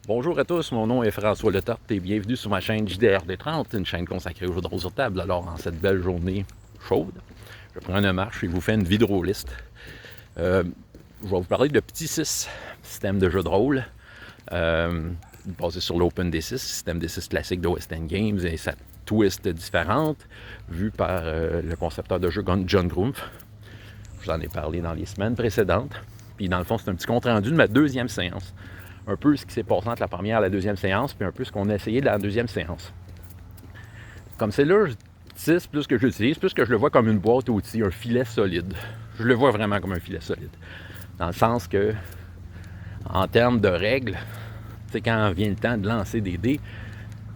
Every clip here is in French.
Bonjour à tous, mon nom est François Letarte et bienvenue sur ma chaîne JDRD30, une chaîne consacrée aux jeux de rôle sur table. Alors, en cette belle journée chaude, je prends une marche et vous fais une vidéo liste. Je vais vous parler de Petit 6, système de jeu de rôle, basé sur l'Open D6, système D6 classique de West End Games et sa twist différente, vue par le concepteur de jeu John Grumpf. Je vous en ai parlé dans les semaines précédentes. Puis dans le fond, c'est un petit compte rendu de ma deuxième séance. Un peu ce qui s'est passé entre la première et la deuxième séance, puis un peu ce qu'on a essayé de la deuxième séance. Comme c'est là, 6, plus que j'utilise, plus que je le vois comme une boîte à outils, un filet solide. Je le vois vraiment comme un filet solide. Dans le sens que, en termes de règles, quand vient le temps de lancer des dés,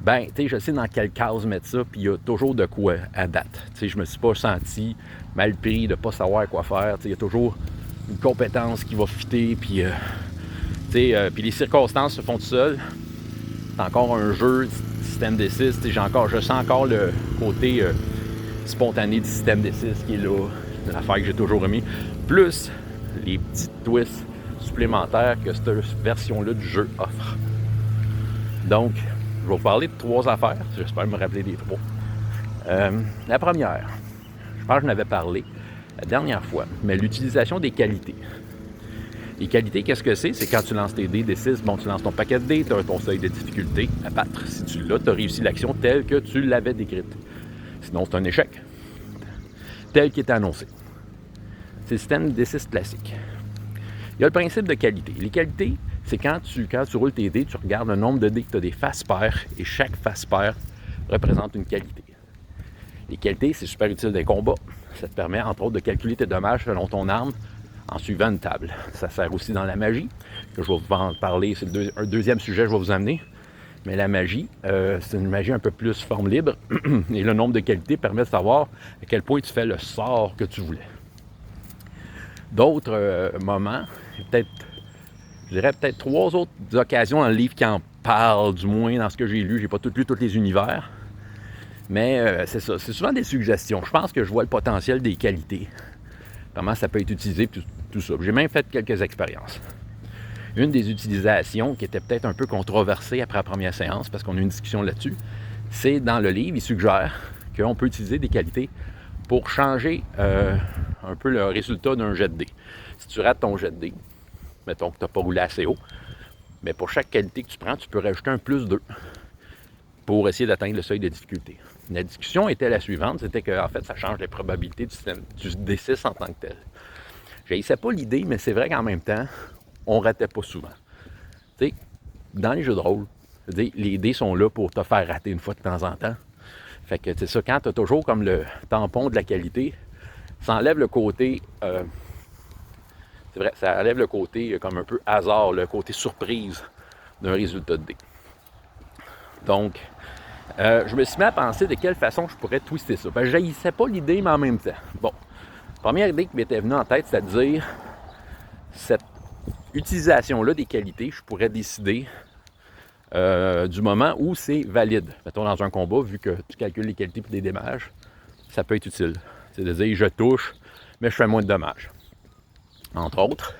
ben, je sais dans quelle case mettre ça, puis il y a toujours de quoi à date. Je me suis pas senti mal pris de ne pas savoir quoi faire. Il y a toujours une compétence qui va fitter, puis puis les circonstances se font tout seules. C'est encore un jeu système D6. Je sens encore le côté spontané du système D6 qui est là, l'affaire que j'ai toujours aimé. Plus les petites twists supplémentaires que cette version-là du jeu offre. Donc, je vais vous parler de 3 affaires. J'espère me rappeler des 3. La première, je pense que je n'avais parlé la dernière fois, mais l'utilisation des qualités. Les qualités, qu'est-ce que c'est? C'est quand tu lances tes dés, des 6, bon, tu lances ton paquet de dés, tu as ton seuil de difficulté à battre. Si tu l'as, tu as réussi l'action telle que tu l'avais décrite. Sinon, c'est un échec. Tel qu'il était annoncé. C'est le système des 6 classique. Il y a le principe de qualité. Les qualités, c'est quand tu roules tes dés, tu regardes le nombre de dés que tu as des faces paires et chaque face paire représente une qualité. Les qualités, c'est super utile dans les combats. Ça te permet, entre autres, de calculer tes dommages selon ton arme en suivant une table. Ça sert aussi dans la magie, que je vais vous en parler, c'est un deuxième sujet que je vais vous amener. Mais la magie, c'est une magie un peu plus forme libre, et le nombre de qualités permet de savoir à quel point tu fais le sort que tu voulais. D'autres moments, je dirais peut-être 3 autres occasions dans le livre qui en parlent, du moins dans ce que j'ai lu. J'ai pas lu tous les univers, mais c'est ça, c'est souvent des suggestions. Je pense que je vois le potentiel des qualités. Comment ça peut être utilisé, tout ça. J'ai même fait quelques expériences. Une des utilisations qui était peut-être un peu controversée après la première séance, parce qu'on a eu une discussion là-dessus, c'est dans le livre, il suggère qu'on peut utiliser des qualités pour changer un peu le résultat d'un jet de dés. Si tu rates ton jet de dés, mettons que tu n'as pas roulé assez haut, mais pour chaque qualité que tu prends, tu peux rajouter un plus 2 pour essayer d'atteindre le seuil de difficulté. La discussion était la suivante, c'était qu'en fait, ça change les probabilités du D6 en tant que tel. J'haïssais pas l'idée, mais c'est vrai qu'en même temps, on ratait pas souvent. Tu sais, dans les jeux de rôle, les dés sont là pour te faire rater une fois de temps en temps. Fait que c'est ça, quand tu as toujours comme le tampon de la qualité, ça enlève le côté... c'est vrai, ça enlève le côté comme un peu hasard, le côté surprise d'un résultat de dés. Donc, je me suis mis à penser de quelle façon je pourrais twister ça. Je n'haïssais pas l'idée, mais en même temps. Bon, première idée qui m'était venue en tête, c'est de dire cette utilisation-là des qualités, je pourrais décider du moment où c'est valide. Mettons dans un combat, vu que tu calcules les qualités pour des dommages, ça peut être utile. C'est de dire je touche, mais je fais moins de dommages. Entre autres.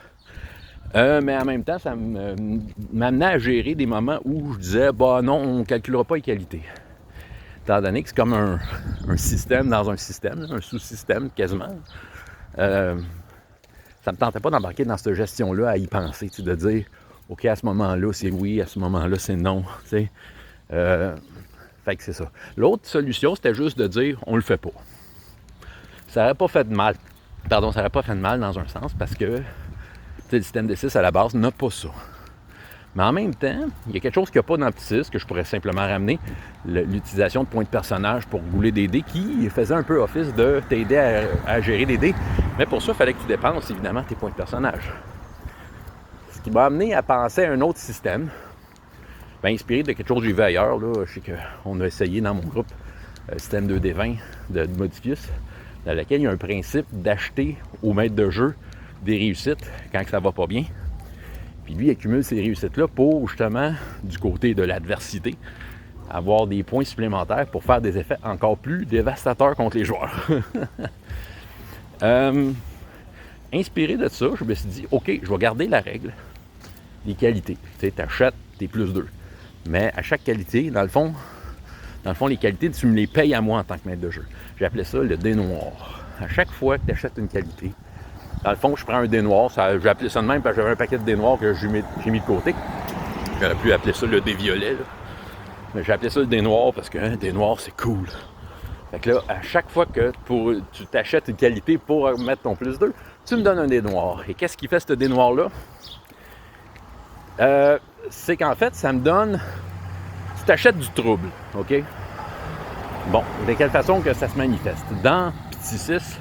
Mais en même temps, ça m'amenait à gérer des moments où je disais bah non, on ne calculera pas les qualités. Étant donné que c'est comme un système dans un système, un sous-système quasiment. Ça ne me tentait pas d'embarquer dans cette gestion-là à y penser, de dire OK, à ce moment-là, c'est oui, à ce moment-là, c'est non. Fait que c'est ça. L'autre solution, c'était juste de dire on le fait pas. Ça n'aurait pas fait de mal. Ça n'aurait pas fait de mal dans un sens parce que le système D6 à la base n'a pas ça. Mais en même temps, il y a quelque chose qu'il n'y a pas dans le Petit 6 que je pourrais simplement ramener, l'utilisation de points de personnage pour rouler des dés qui faisait un peu office de t'aider à gérer des dés. Mais pour ça, il fallait que tu dépenses évidemment tes points de personnage. Ce qui m'a amené à penser à un autre système, inspiré de quelque chose que j'ai vu ailleurs. Là, je sais qu'on a essayé dans mon groupe le système 2D20 de Modifius, dans lequel il y a un principe d'acheter au maître de jeu des réussites quand ça va pas bien. Puis lui, il accumule ces réussites-là pour, justement, du côté de l'adversité, avoir des points supplémentaires pour faire des effets encore plus dévastateurs contre les joueurs. Inspiré de ça, je me suis dit, OK, je vais garder la règle, des qualités. Tu sais, t'achètes tes plus 2. Mais à chaque qualité, dans le fond, les qualités, tu me les payes à moi en tant que maître de jeu. J'ai appelé ça le dé noir. À chaque fois que tu achètes une qualité, dans le fond, je prends un dé noir. J'ai appelé ça de même parce que j'avais un paquet de dés noirs que j'ai mis de côté. J'aurais pu appeler ça le dé violet, là. Mais j'ai appelé ça le dé noir parce que dé noir, c'est cool. Fait que là, à chaque fois que tu t'achètes une qualité pour mettre ton plus 2, tu me donnes un dé noir. Et qu'est-ce qui fait ce dé noir-là? C'est qu'en fait, ça me donne... Tu t'achètes du trouble, OK? Bon, de quelle façon que ça se manifeste? Dans Petit 6,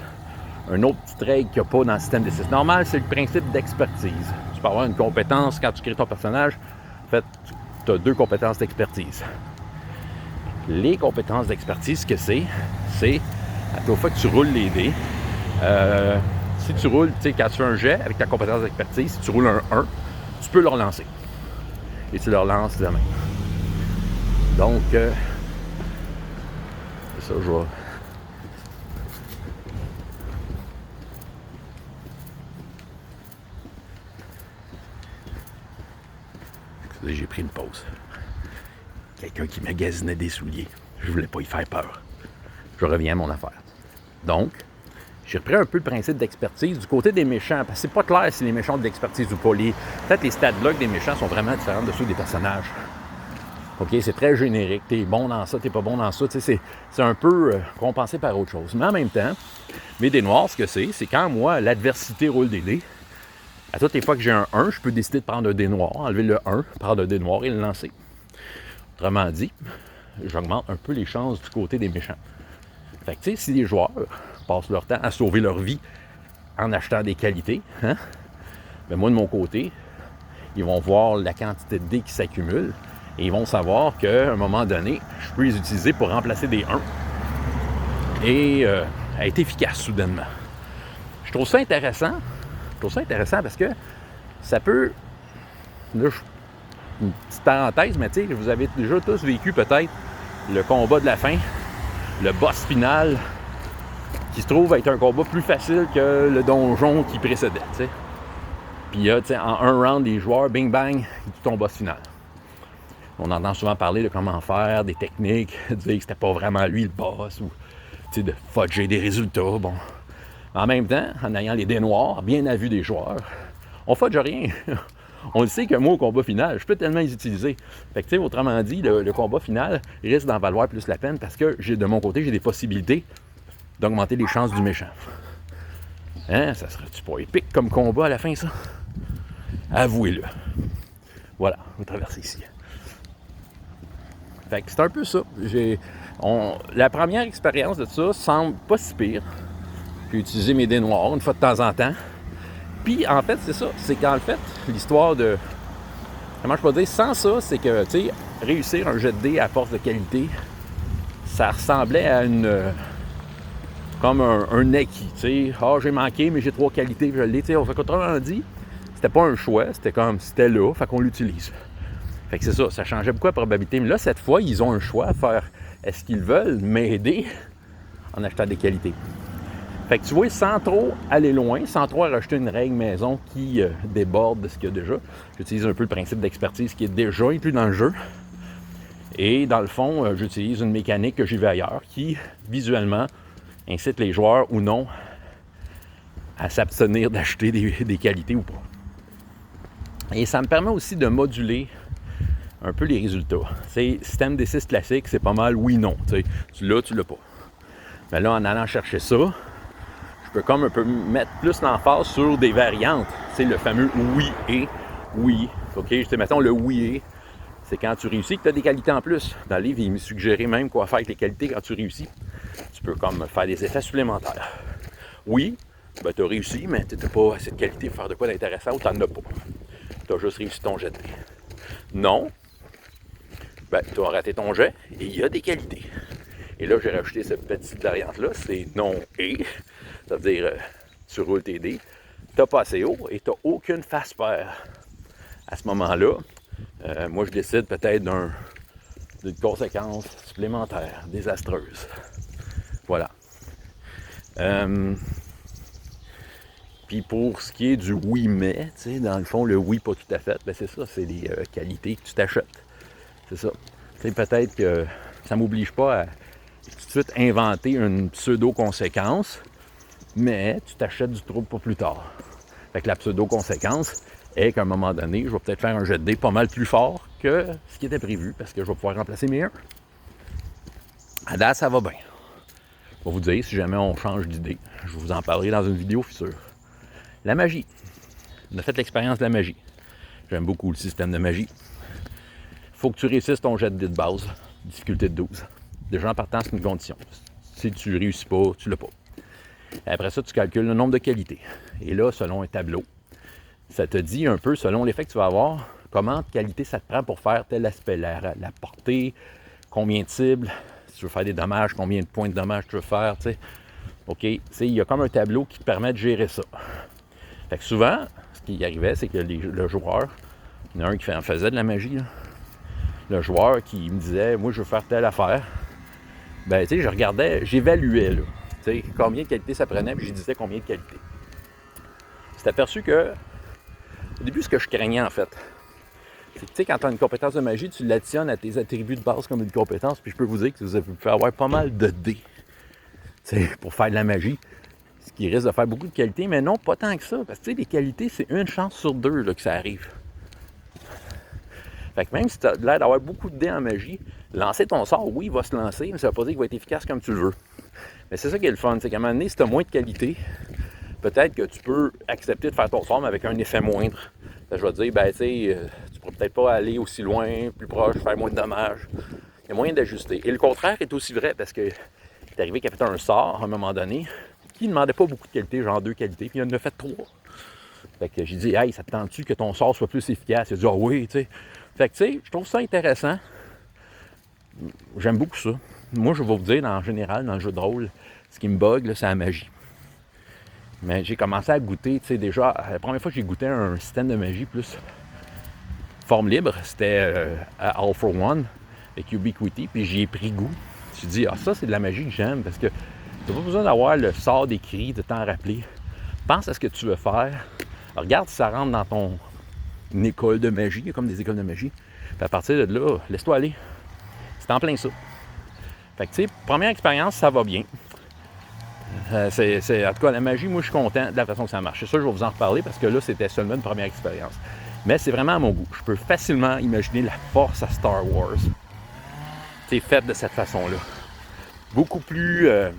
un autre petite règle qu'il n'y a pas dans le système des 6 normal, c'est le principe d'expertise. Tu peux avoir une compétence quand tu crées ton personnage. En fait, tu as 2 compétences d'expertise. Les compétences d'expertise, ce que c'est à chaque fois que tu roules les dés, si tu roules, tu sais, quand tu fais un jet avec ta compétence d'expertise, si tu roules un 1, tu peux le relancer. Et tu le relances demain. Donc, c'est ça, je vais... Excusez, j'ai pris une pause. Quelqu'un qui magasinait des souliers. Je voulais pas y faire peur. Je reviens à mon affaire. Donc, j'ai repris un peu le principe d'expertise du côté des méchants, parce que c'est pas clair si les méchants ont de l'expertise ou pas. Peut-être les stat blocks des méchants sont vraiment différents de ceux des personnages. OK, c'est très générique. T'es bon dans ça, t'es pas bon dans ça. Tu sais, c'est un peu compensé par autre chose. Mais en même temps, mes dés noirs, ce que c'est quand moi, l'adversité roule des dés, à toutes les fois que j'ai un 1, je peux décider de prendre un dé noir, enlever le 1, prendre un dé noir et le lancer. Autrement dit, j'augmente un peu les chances du côté des méchants. Fait que, tu sais, si les joueurs passent leur temps à sauver leur vie en achetant des qualités, hein, ben moi, de mon côté, ils vont voir la quantité de dés qui s'accumulent et ils vont savoir qu'à un moment donné, je peux les utiliser pour remplacer des 1 et être efficace soudainement. Je trouve ça intéressant. Parce que ça peut... Là, une petite parenthèse, mais tu sais, vous avez déjà tous vécu peut-être le combat de la fin, le boss final, qui se trouve être un combat plus facile que le donjon qui précédait, tu sais. Puis il y a, tu sais, en un round, les joueurs, bing bang, ton boss final. On entend souvent parler de comment faire, des techniques, dire que c'était pas vraiment lui le boss, ou tu sais, de fudger des résultats, bon. En même temps, en ayant les dés noirs, bien à vue des joueurs, on fudge rien. On le sait que moi, au combat final, je peux tellement les utiliser. Fait que, tu sais, autrement dit, le combat final risque d'en valoir plus la peine parce que, de mon côté, j'ai des possibilités d'augmenter les chances du méchant. Hein? Ça serait-tu pas épique comme combat à la fin, ça? Avouez-le. Voilà, on va traverser ici. Fait que c'est un peu ça. La première expérience de ça semble pas si pire. J'ai utilisé mes dés noirs une fois de temps en temps. Puis, en fait, c'est ça. C'est qu'en fait, l'histoire de... Comment je peux dire? Sans ça, c'est que, tu sais, réussir un jet de dés à force de qualité, ça ressemblait à comme un acquis, tu sais. Ah, j'ai manqué, mais j'ai 3 qualités, je l'ai. Tu sais, fait qu'autrement dit, c'était pas un choix, c'était là, fait qu'on l'utilise. Fait que c'est ça, ça changeait beaucoup la probabilité. Mais là, cette fois, ils ont un choix à faire. Est-ce qu'ils veulent m'aider en achetant des qualités? Fait que tu vois, sans trop aller loin, sans trop rajouter une règle maison qui déborde de ce qu'il y a déjà, j'utilise un peu le principe d'expertise qui est déjà inclus dans le jeu. Et dans le fond, j'utilise une mécanique que j'ai vue ailleurs qui, visuellement, incite les joueurs ou non à s'abstenir d'acheter des qualités ou pas. Et ça me permet aussi de moduler un peu les résultats. C'est système des 6 classique, c'est pas mal oui-non. Tu l'as, tu l'as pas. Mais là, en allant chercher ça, je peux comme un peu mettre plus l'emphase sur des variantes. C'est le fameux oui et oui. OK, mettons le oui et, c'est quand tu réussis que tu as des qualités en plus. Dans le livre, il me suggérait même quoi faire avec les qualités quand tu réussis. Tu peux comme faire des effets supplémentaires. Oui, ben tu as réussi, mais tu n'as pas assez de qualité pour faire de quoi d'intéressant ou tu n'en as pas. Tu as juste réussi ton jet de dés. Non, ben tu as raté ton jet et il y a des qualités. Et là, j'ai rajouté cette petite variante-là, c'est non et. Ça veut dire, tu roules tes dés, tu n'as pas assez haut et tu n'as aucune face paire. À ce moment-là, moi, je décide peut-être d'une conséquence supplémentaire, désastreuse. Voilà. Puis Puis pour ce qui est du oui mais, tu sais, dans le fond, le oui pas tout à fait, ben c'est ça, c'est des qualités que tu t'achètes. C'est ça. Tu sais, peut-être que ça m'oblige pas à tout de suite inventer une pseudo-conséquence, mais tu t'achètes du trouble pour plus tard. Fait que la pseudo-conséquence est qu'à un moment donné, je vais peut-être faire un jet de dés pas mal plus fort que ce qui était prévu, parce que je vais pouvoir remplacer mes 1. À date, ça va bien. Je vais vous dire, si jamais on change d'idée, je vous en parlerai dans une vidéo future. La magie. On a fait l'expérience de la magie. J'aime beaucoup le système de magie. Il faut que tu réussisses ton jet de dés de base, difficulté de 12. Déjà en partant, c'est une condition. Si tu réussis pas, tu l'as pas. Après ça, tu calcules le nombre de qualités. Et là, selon un tableau, ça te dit un peu, selon l'effet que tu vas avoir, comment de qualité ça te prend pour faire tel aspect, la portée, combien de cibles, si tu veux faire des dommages, combien de points de dommages tu veux faire, tu sais. OK, il y a comme un tableau qui te permet de gérer ça. Fait que souvent, ce qui arrivait, c'est que le joueur, il y en a un qui faisait de la magie, là. Le joueur qui me disait, moi, je veux faire telle affaire, ben, tu sais, je regardais, j'évaluais, là, tu sais, combien de qualité ça prenait, puis je disais combien de qualité. C'est aperçu que, au début, ce que je craignais, en fait, c'est que, tu sais, quand tu as une compétence de magie, tu l'additionnes à tes attributs de base comme une compétence, puis je peux vous dire que vous pouvez avoir pas mal de dés, tu sais, pour faire de la magie, ce qui risque de faire beaucoup de qualité, mais non, pas tant que ça, parce que, tu sais, les qualités, c'est une chance sur 2 là, que ça arrive. Fait que même si tu as l'air d'avoir beaucoup de dés en magie, lancer ton sort, oui, il va se lancer, mais ça ne veut pas dire qu'il va être efficace comme tu le veux. Mais c'est ça qui est le fun, c'est qu'à un moment donné, si tu as moins de qualité, peut-être que tu peux accepter de faire ton sort, mais avec un effet moindre. Fait que je vais te dire, ben tu sais, tu pourrais peut-être pas aller aussi loin, plus proche, faire moins de dommages. Il y a moyen d'ajuster. Et le contraire est aussi vrai, parce que c'est arrivé qu'il a fait un sort, à un moment donné, qui ne demandait pas beaucoup de qualité, genre 2 qualités, puis il en a fait 3. Fait que j'ai dit, hey, ça te tente-tu que ton sort soit plus efficace? Il a dit, ah oui, tu sais. Fait que, tu sais, je trouve ça intéressant. J'aime beaucoup ça. Moi, je vais vous dire, en général, dans le jeu de rôle, ce qui me bug, là, c'est la magie. Mais j'ai commencé à goûter, tu sais, déjà, la première fois que j'ai goûté un système de magie plus forme libre, c'était à All for One, avec Ubiquity, puis j'y ai pris goût. Je me suis dit, ah, ça, c'est de la magie que j'aime, parce que tu n'as pas besoin d'avoir le sort décrit, de t'en rappeler. Pense à ce que tu veux faire. Regarde si ça rentre dans ton une école de magie, il y a comme des écoles de magie. Puis à partir de là, laisse-toi aller. C'est en plein ça. Fait que tu sais, première expérience, ça va bien. En tout cas, la magie, moi je suis content de la façon que ça marche. C'est ça, je vais vous en reparler parce que là, c'était seulement une première expérience. Mais c'est vraiment à mon goût. Je peux facilement imaginer la force à Star Wars. C'est fait de cette façon-là. Beaucoup plus... Ouais,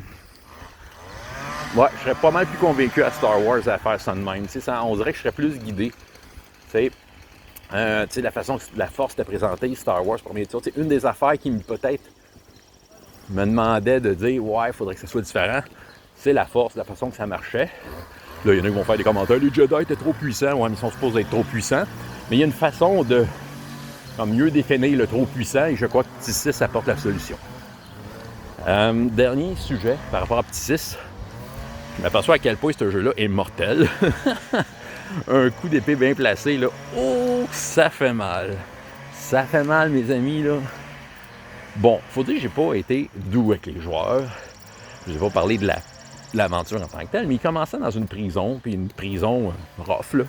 je serais pas mal plus convaincu à Star Wars à faire ça de même. On dirait que je serais plus guidé. Tu sais, la façon que la force était présentée, Star Wars, premier tour, c'est une des affaires qui peut-être me demandait de dire, ouais, il faudrait que ça soit différent. C'est la force, la façon que ça marchait. Là, il y en a qui vont faire des commentaires, les Jedi étaient trop puissants. Ouais, mais ils sont supposés être trop puissants. Mais il y a une façon de mieux définir le trop puissant et je crois que Petit 6 apporte la solution. Dernier sujet par rapport à Petit 6. Je m'aperçois à quel point ce jeu-là est mortel. Un coup d'épée bien placé, là. Oh, ça fait mal. Ça fait mal, mes amis, là. Bon, faut dire que j'ai pas été doux avec les joueurs. Je n'ai pas parlé de l'aventure en tant que telle, mais il commençait dans une prison, puis une prison rough, là.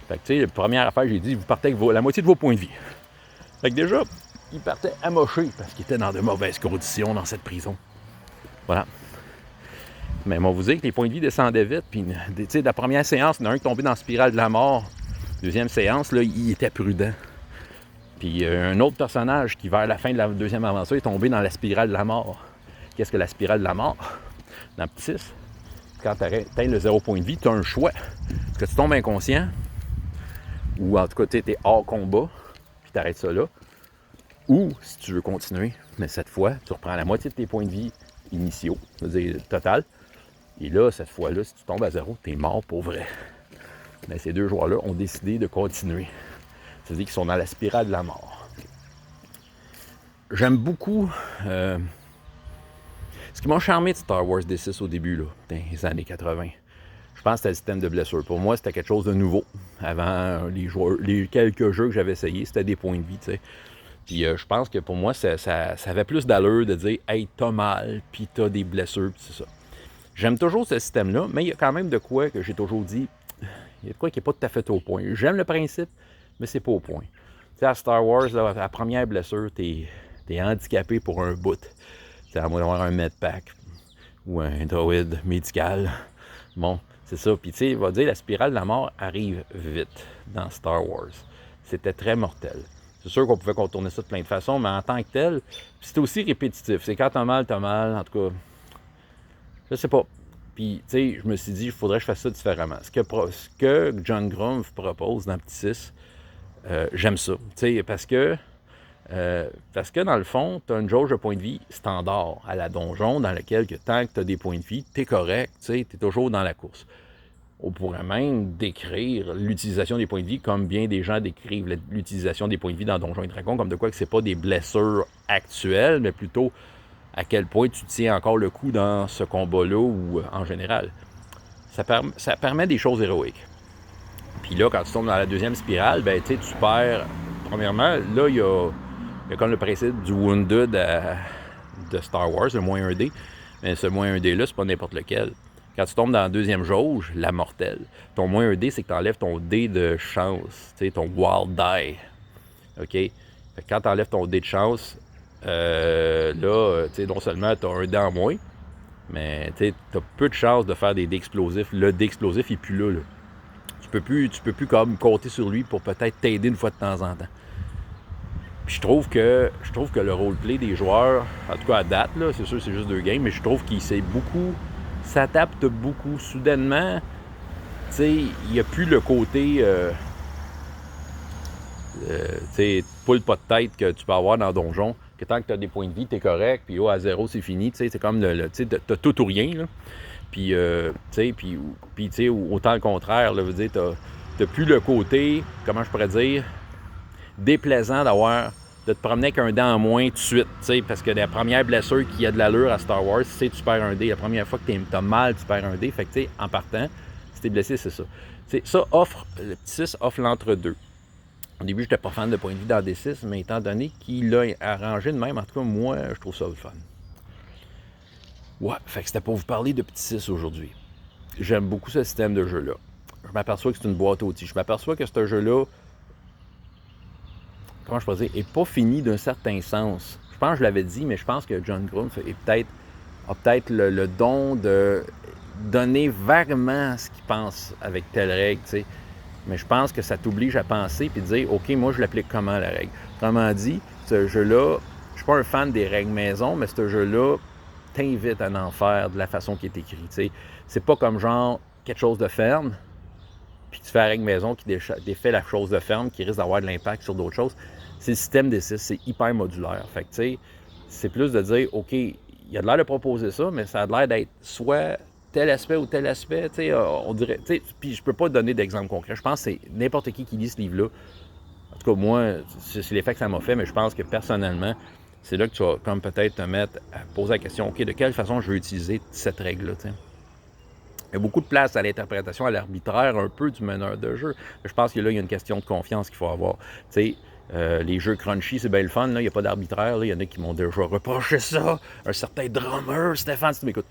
Fait que, tu sais, la première affaire, j'ai dit, vous partez avec la moitié de vos points de vie. Fait que déjà, il partait amoché parce qu'il était dans de mauvaises conditions dans cette prison. Voilà. Mais on va vous dire que les points de vie descendaient vite. Puis, tu sais, la première séance, il y en a un qui est tombé dans la spirale de la mort. Deuxième séance, là, il était prudent. Puis, un autre personnage qui, vers la fin de la deuxième aventure, est tombé dans la spirale de la mort. Qu'est-ce que la spirale de la mort? Dans Petit 6, quand tu atteins le 0 point de vie, tu as un choix. Est-ce que tu tombes inconscient? Ou en tout cas, tu es hors combat, puis tu arrêtes ça là. Ou, si tu veux continuer, mais cette fois, tu reprends la moitié de tes points de vie initiaux, c'est-à-dire total. Et là, cette fois-là, si tu tombes à 0, tu es mort pour vrai. Mais ces deux joueurs-là ont décidé de continuer. C'est-à-dire qu'ils sont dans la spirale de la mort. J'aime beaucoup ce qui m'a charmé de Star Wars D6 au début, là, dans les années 80. Je pense que c'était le système de blessure. Pour moi, c'était quelque chose de nouveau. Avant, les quelques jeux que j'avais essayés, c'était des points de vie, tu sais. Puis je pense que pour moi, ça avait plus d'allure de dire « Hey, t'as mal, puis t'as des blessures, puis c'est ça. » J'aime toujours ce système-là, mais il y a quand même de quoi que j'ai toujours dit Il y a de quoi qui n'est pas tout à fait au point. J'aime le principe, mais c'est pas au point. Tu sais, à Star Wars, là, à la première blessure, t'es handicapé pour un bout. C'est à moins d'avoir un medpack ou un droïde médical. Bon, c'est ça. Puis tu sais, il va dire, la spirale de la mort arrive vite dans Star Wars. C'était très mortel. C'est sûr qu'on pouvait contourner ça de plein de façons, mais en tant que tel, c'est aussi répétitif. C'est quand t'as mal, t'as mal. En tout cas, je sais pas. Puis, tu sais, je me suis dit, il faudrait que je fasse ça différemment. Ce que John Grumpf propose dans Petit 6, j'aime ça. Tu sais, parce que dans le fond, tu as une jauge de points de vie standard à la donjon dans laquelle, tant que tu as des points de vie, tu es correct, tu es toujours dans la course. On pourrait même décrire l'utilisation des points de vie comme bien des gens décrivent l'utilisation des points de vie dans Donjons et Dragons, comme de quoi que c'est pas des blessures actuelles, mais plutôt à quel point tu tiens encore le coup dans ce combat-là ou en général. Ça permet des choses héroïques. Puis là, quand tu tombes dans la deuxième spirale, ben tu perds. Premièrement, là, il y a comme le principe du Wounded de Star Wars, le moins 1D. Mais ce moins 1D-là, c'est pas n'importe lequel. Quand tu tombes dans la deuxième jauge, la mortelle, ton moins 1D, c'est que tu enlèves ton dé de chance, ton Wild Die. OK? Fait que quand tu enlèves ton dé de chance, là, non seulement tu as un dé en moins, mais tu as peu de chances de faire des dés explosifs. Le dé explosif, il n'est plus là. Tu peux plus comme compter sur lui pour peut-être t'aider une fois de temps en temps. Puis je trouve que le roleplay des joueurs, en tout cas à date, là, c'est sûr c'est juste 2 games, mais je trouve qu'il s'adapte beaucoup. Soudainement, tu sais, il n'y a plus le côté poule pas de tête que tu peux avoir dans Donjon, que tant que tu as des points de vie, tu es correct, puis à 0, c'est fini. Tu sais, c'est comme tu as tout ou rien, là. Puis, tu sais, autant le contraire, là, veut dire, t'as plus le côté, comment je pourrais dire, déplaisant de te promener avec un dent en moins tout de suite, tu sais, parce que la première blessure qui a de l'allure à Star Wars, c'est tu perds un dé. La première fois que t'as mal, tu perds un dé. Fait que, tu sais, en partant, si t'es blessé, c'est ça. T'sais, le petit 6 offre l'entre-deux. Au début, j'étais pas fan de point de vue dans D6, mais étant donné qu'il l'a arrangé de même, en tout cas, moi, je trouve ça le fun. Ouais, fait que c'était pour vous parler de Petit 6 aujourd'hui. J'aime beaucoup ce système de jeu-là. Je m'aperçois que c'est une boîte à outils. Je m'aperçois que ce jeu-là, comment je peux dire, n'est pas fini d'un certain sens. Je pense que je l'avais dit, mais je pense que John Grumpf a peut-être le don de donner vaguement ce qu'il pense avec telle règle, tu sais. Mais je pense que ça t'oblige à penser puis de dire, OK, moi, je l'applique comment, la règle? Autrement dit, ce jeu-là, je suis pas un fan des règles maison, mais ce jeu-là t'invite à en faire de la façon qui est écrite, tu sais. C'est pas comme genre quelque chose de ferme, puis tu fais la règle maison qui défait la chose de ferme, qui risque d'avoir de l'impact sur d'autres choses. C'est le système des 6, c'est hyper modulaire. Fait que, tu sais, c'est plus de dire, OK, il y a de l'air de proposer ça, mais ça a l'air d'être soit tel aspect ou tel aspect, tu sais, on dirait, tu sais, puis je peux pas donner d'exemple concret. Je pense que c'est n'importe qui lit ce livre-là. En tout cas, moi, c'est l'effet que ça m'a fait, mais je pense que personnellement, c'est là que tu vas comme peut-être te mettre à poser la question, OK, de quelle façon je veux utiliser cette règle-là, tu sais. Il y a beaucoup de place à l'interprétation, à l'arbitraire un peu du meneur de jeu. Je pense que là, il y a une question de confiance qu'il faut avoir. Tu sais, les jeux crunchy, c'est bien le fun, là, il n'y a pas d'arbitraire. Là. Il y en a qui m'ont déjà reproché ça. Un certain drummer, Stéphane, si tu m'écoutes.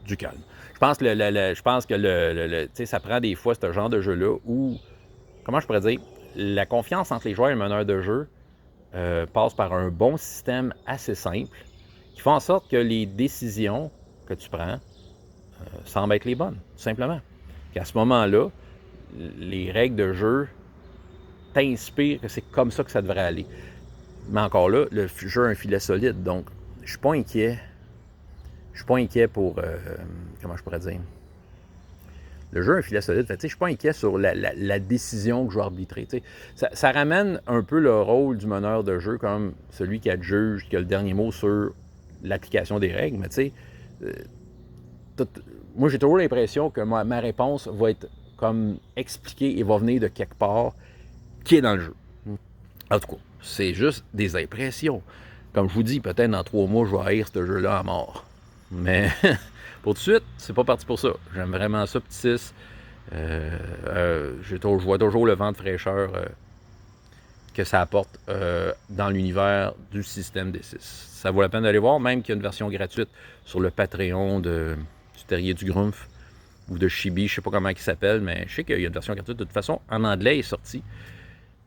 Du calme. Je pense que tu sais, ça prend des fois ce genre de jeu-là où, comment je pourrais dire, la confiance entre les joueurs et le meneur de jeu passe par un bon système assez simple qui fait en sorte que les décisions que tu prends semblent être les bonnes, tout simplement. Qu'à ce moment-là, les règles de jeu t'inspirent que c'est comme ça que ça devrait aller. Mais encore là, le jeu a un filet solide, donc je suis pas inquiet. Je suis pas inquiet pour, comment je pourrais dire, le jeu a un filet solide. Fait, je suis pas inquiet sur la décision que je vais arbitrer. Ça ramène un peu le rôle du meneur de jeu comme celui qui adjuge, qui a le dernier mot sur l'application des règles. Mais tu sais, moi, j'ai toujours l'impression que ma réponse va être comme expliquée et va venir de quelque part qui est dans le jeu. En tout cas, c'est juste des impressions. Comme je vous dis, peut-être dans 3 mois, je vais haïr ce jeu-là à mort. Mais pour tout de suite, c'est pas parti pour ça. J'aime vraiment ça, Petit 6. Je vois toujours le vent de fraîcheur que ça apporte dans l'univers du système des 6. Ça vaut la peine d'aller voir, même qu'il y a une version gratuite sur le Patreon du Terrier du Grumpf. ou de Chibi, je sais pas comment il s'appelle, mais je sais qu'il y a une version gratuite. De toute façon, en anglais, il est sorti.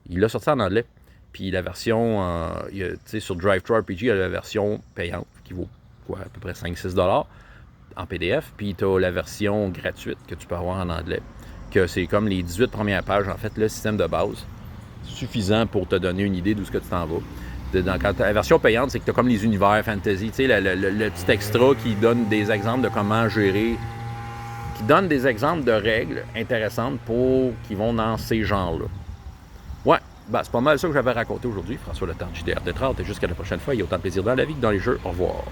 Il l'a sorti en anglais. Puis la version, tu sais, sur DriveThru RPG, il y a la version payante qui vaut quoi, à peu près 5-6$ en PDF. Puis tu as la version gratuite que tu peux avoir en anglais. Que c'est comme les 18 premières pages, en fait, le système de base. Suffisant pour te donner une idée d'où ce que tu t'en vas. Quand la version payante, c'est que tu as comme les univers fantasy, tu sais, le petit extra qui donne des exemples de comment gérer, qui donne des exemples de règles intéressantes qui vont dans ces genres-là. Ouais, ben, c'est pas mal ça que j'avais raconté aujourd'hui. François Le Temps, JDR Tétrard, et jusqu'à la prochaine fois, il y a autant de plaisir dans la vie que dans les jeux. Au revoir.